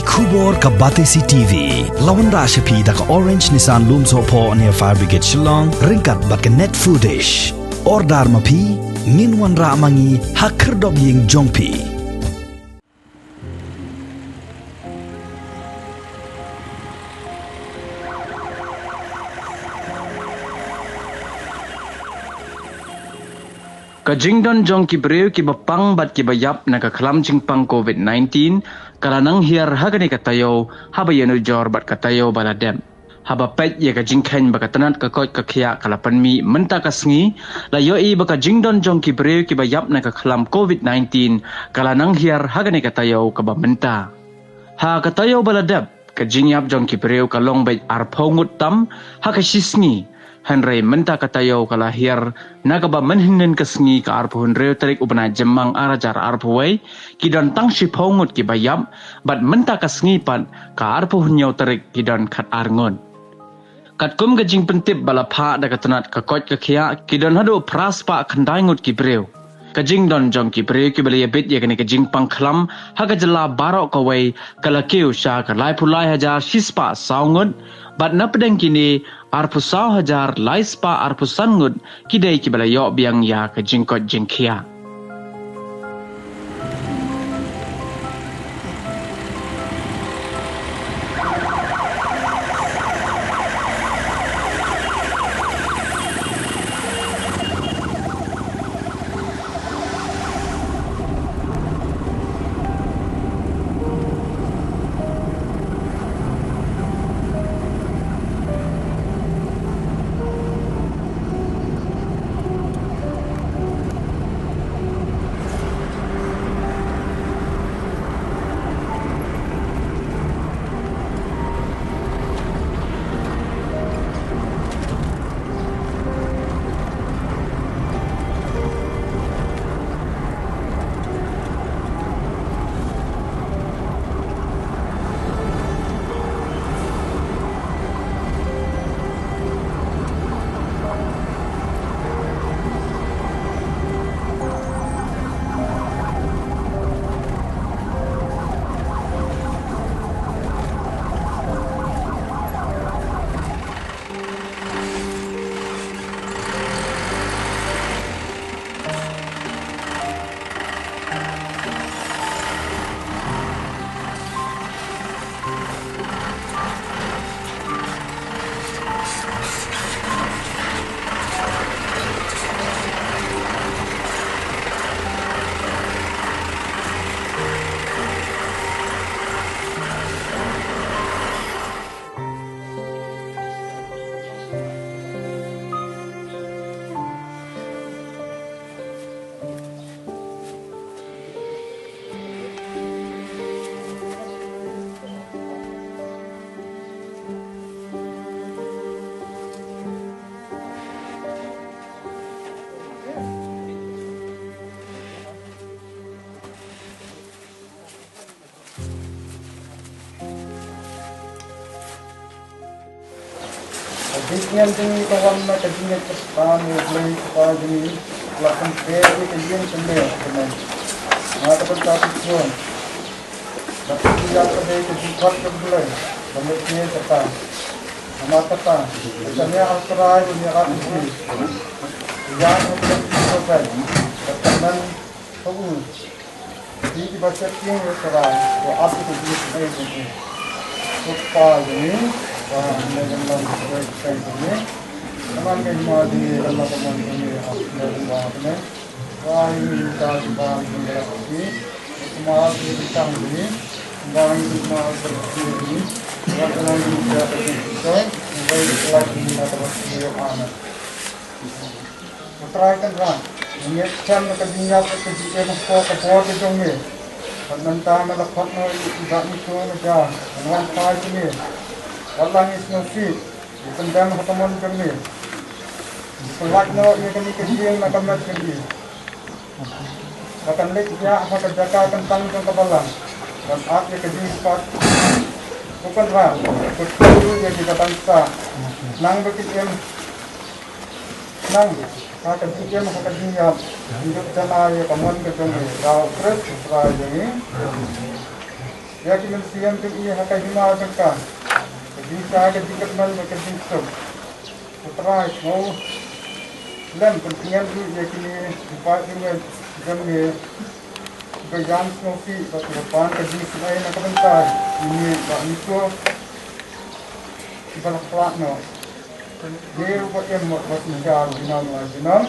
Kubor ka Batesi TV. Lawan Rashapi da ka Orange Nissan Looms Hopo near Fire Brigade Shillong. Ringkat bat ka net foodish. Ordar mapi. Minwan ra mangi hakerdog ying jongpi. Kajingdon jong ki breu ki bapang bat ki bayap na kaklam jingpang COVID-19 kalanang hiar hagani katayo habayanu jor bat katayo baladem. Haba pet ye kajingken bakatanat kakot kakya kalapan mi menta kasngi layo i baka jingdon jong ki breu ki bayap na kaklam COVID-19 kalanang hiar hagani katayo kabamenta. Ha katayo baladem kajingyap jong ki breu kalong bet arpongut tam hakasisngi. Henry menta katayo kalahir nagaba manhinen kasngi ka arpo Henry tarik ubana jemang arajar arpo way kidon tang shipongut ki bayam bat menta kasngi pan ka arpo hunyaw tarik kidon kat arngon. Kat kum gajing pentip balapha da katanat kakot kakya kidon hado praspa kandaingut ki breu. Kajing don jong ki breu ki balaya bit ya kani kajing pangklam haga jala barok kawai kalakeu sya ka lai pulai hajar shispa saungut bat na pedang kini arpu 100,000 laispa arpu sangut kidai ki balayok biang ya ke jingkot jingkia. Bisnian tinggi kawan na kajinya cepat mulai cepat ini lakukan kiri kajian sendiri teman. Mata berkati pun. Tapi tidak ada kejutan kembali. Bentuknya cepat. Mata tak. Misalnya alterai punya rapi. Yang untuk selesai. Tekanan tubuh. Di baca yang alterai. Apa itu dia ini? Cepat ini. Dengan baik ini, teman kita di dalam teman ini adalah teman. Wah ini kita bang ini, semua kita ini, bang semua ini, orang kita kita, baik lagi kita terus anak. Terakhir kan, ini kan kerjanya kerja apa itu ni. Mentah melakukan tidak itu saja, dengan faid ini. Allah is no feet. Pendam hataman kami. Selak no ini kami kecil nak kami kecil. Akan lek dia apa kerjakan tentang kebalan. Dan akhir kecil part. Bukan lah. Betul yang kita bangsa. Nang berkecil. Nang. Akan kecil maka kecilnya. Hidup jangan ya kamu kecil. Kau terus setelah ini. Ya kita siam tu ia hak hima kan. Jadi saya ke dikat mal ke dinso. Putra mau lan pentingan tu ya kini department kami berjalan semua bagi depan ke di sini nak bentar ini pak Niko balak pelak no. Dia buat yang buat negara dinam.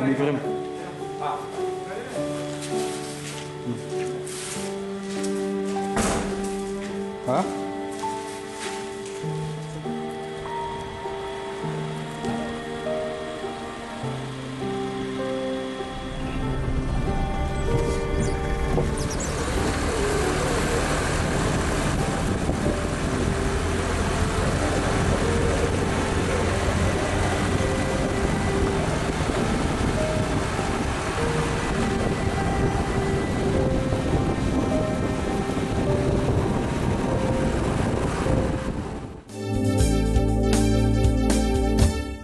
Mie krim. Hah?